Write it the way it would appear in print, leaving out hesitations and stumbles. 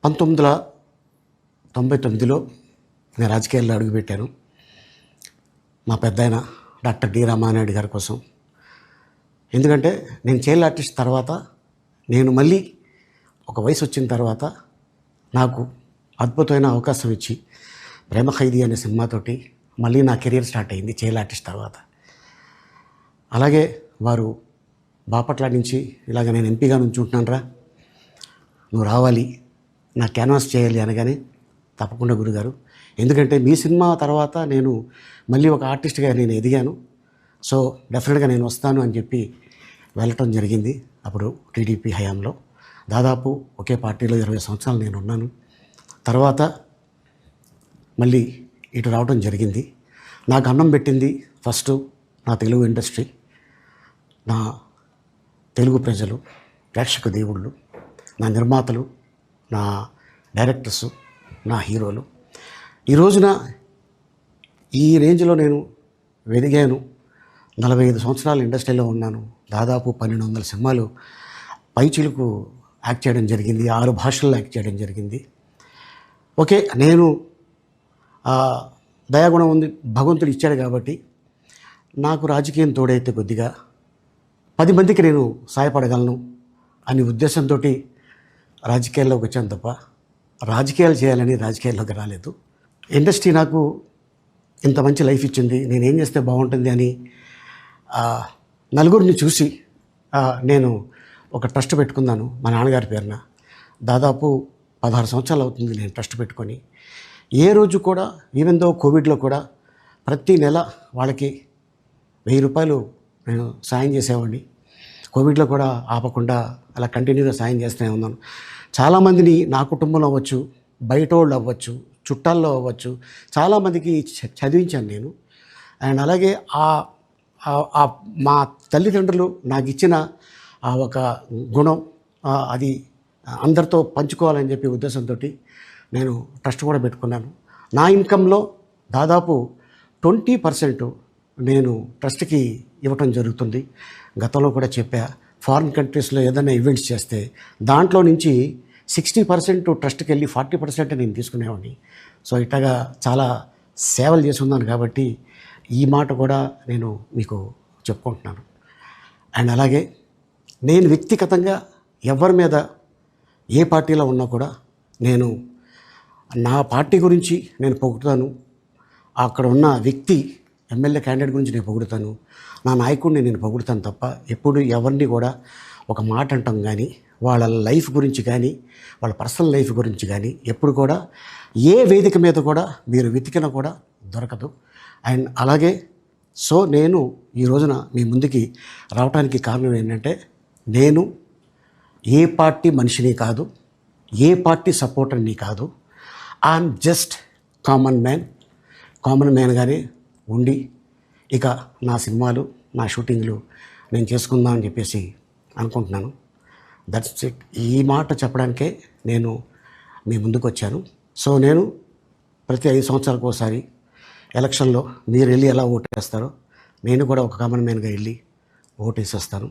1999లో నేను రాజకీయాల్లో అడుగుపెట్టాను. మా పెద్దాయన డాక్టర్ డి రామానాయుడు గారి కోసం. ఎందుకంటే నేను చైల్డ్ ఆర్టిస్ట్ తర్వాత నేను మళ్ళీ ఒక వయసు వచ్చిన తర్వాత నాకు అద్భుతమైన అవకాశం ఇచ్చి ప్రేమ ఖైదీ అనే సినిమాతోటి మళ్ళీ నా కెరీర్ స్టార్ట్ అయింది చైల్డ్ ఆర్టిస్ట్ తర్వాత. అలాగే వారు బాపట్ల నుంచి ఇలాగ నేను ఎంపీగా నుంచుంటున్నాను రా, నువ్వు రావాలి, నా క్యాన్వాస్ చేయాలి అనగానే తప్పకుండా గురుగారు, ఎందుకంటే మీ సినిమా తర్వాత నేను మళ్ళీ ఒక ఆర్టిస్ట్గా నేను ఎదిగాను, సో డెఫినెట్గా నేను వస్తాను అని చెప్పి వెళ్ళటం జరిగింది. అప్పుడు టీడీపీ హయాంలో దాదాపు ఒకే పార్టీలో 20 సంవత్సరాలు నేను ఉన్నాను. తర్వాత మళ్ళీ ఇటు రావడం జరిగింది. నాకు అన్నం పెట్టింది ఫస్ట్ నా తెలుగు ఇండస్ట్రీ, నా తెలుగు ప్రజలు, ప్రేక్షక దేవుళ్ళు, నా నిర్మాతలు, నా డైరెక్టర్సు, నా హీరోలు. ఈ రోజున ఈ రేంజ్లో నేను ఎదిగాను. 45 సంవత్సరాలు ఇండస్ట్రీలో ఉన్నాను. దాదాపు 1200 సినిమాలు పైచిలకు యాక్ట్ చేయడం జరిగింది. 6 భాషల్లో యాక్ట్ చేయడం జరిగింది. ఓకే, నేను దయాగుణం ఉంది, భగవంతుడు ఇచ్చాడు కాబట్టి నాకు రాజకీయం తోడైతే కొద్దిగా 10 మందికి నేను సహాయపడగలను అనే ఉద్దేశంతో రాజకీయాల్లోకి వచ్చాను తప్ప రాజకీయాలు చేయాలని రాజకీయాల్లోకి రాలేదు. ఇండస్ట్రీ నాకు ఇంత మంచి లైఫ్ ఇచ్చింది, నేనేం చేస్తే బాగుంటుంది అని నలుగురిని చూసి నేను ఒక ట్రస్ట్ పెట్టుకున్నాను మా నాన్నగారి పేరున. దాదాపు 16 సంవత్సరాలు అవుతుంది నేను ట్రస్ట్ పెట్టుకొని. ఏ రోజు కూడా, ఈవెన్ దో కోవిడ్లో కూడా ప్రతి నెల వాళ్ళకి 1000 రూపాయలు నేను సాయం చేసేవాడిని. కోవిడ్లో కూడా ఆపకుండా అలా కంటిన్యూగా సాయం చేస్తూనే ఉన్నాను. చాలామందిని నా కుటుంబంలో అవ్వచ్చు, బయట వాళ్ళు అవ్వచ్చు, చుట్టాల్లో అవ్వచ్చు, చాలామందికి చదివించాను నేను. అండ్ అలాగే మా తల్లిదండ్రులు నాకు ఇచ్చిన ఒక గుణం అది అందరితో పంచుకోవాలని చెప్పి ఉద్దేశంతో నేను ట్రస్ట్ కూడా పెట్టుకున్నాను. నా ఇన్కంలో దాదాపు 20% నేను ట్రస్ట్కి ఇవ్వటం జరుగుతుంది. గతంలో కూడా చెప్పా, ఫారిన్ కంట్రీస్లో ఏదైనా ఈవెంట్స్ చేస్తే దాంట్లో నుంచి 60% ట్రస్ట్కి వెళ్ళి 40% నేను తీసుకునేవాడిని. సో ఇట్లాగా చాలా సేవలు చేసి ఉన్నాను కాబట్టి ఈ మాట కూడా నేను మీకు చెప్పుకుంటున్నాను. అండ్ అలాగే నేను వ్యక్తిగతంగా ఎవరి మీద ఏ పార్టీలో ఉన్నా కూడా నేను నా పార్టీ గురించి నేను పొగుడుతాను, అక్కడ ఉన్న వ్యక్తి ఎమ్మెల్యే క్యాండిడేట్ గురించి నేను పొగుడుతాను, నా నాయకుడిని నేను పొగుడుతాను తప్ప ఎప్పుడు ఎవరిని కూడా ఒక మాట అంటాం కానీ వాళ్ళ లైఫ్ గురించి కానీ వాళ్ళ పర్సనల్ లైఫ్ గురించి కానీ ఎప్పుడు కూడా ఏ వేదిక మీద కూడా మీరు వెతికినా కూడా దొరకదు. అండ్ అలాగే సో నేను ఈ రోజున మీ ముందుకి రావడానికి కారణం ఏంటంటే, నేను ఏ పార్టీ మనిషిని కాదు, ఏ పార్టీ సపోర్టర్ని కాదు, ఐఎమ్ జస్ట్ కామన్ మ్యాన్గానే ఉండి ఇక నా సినిమాలు, నా షూటింగ్లు నేను చేసుకుందాం అని చెప్పేసి అనుకుంటున్నాను. That's it. ఈ మాట చెప్పడానికే నేను మీ ముందుకు వచ్చాను. సో నేను ప్రతి 5 సంవత్సరాలకు ఒకసారి ఎలక్షన్లో మీరు వెళ్ళి ఎలా ఓటు వేస్తారో నేను కూడా ఒక కామన్ మ్యాన్గా వెళ్ళి ఓటు వేసేస్తాను.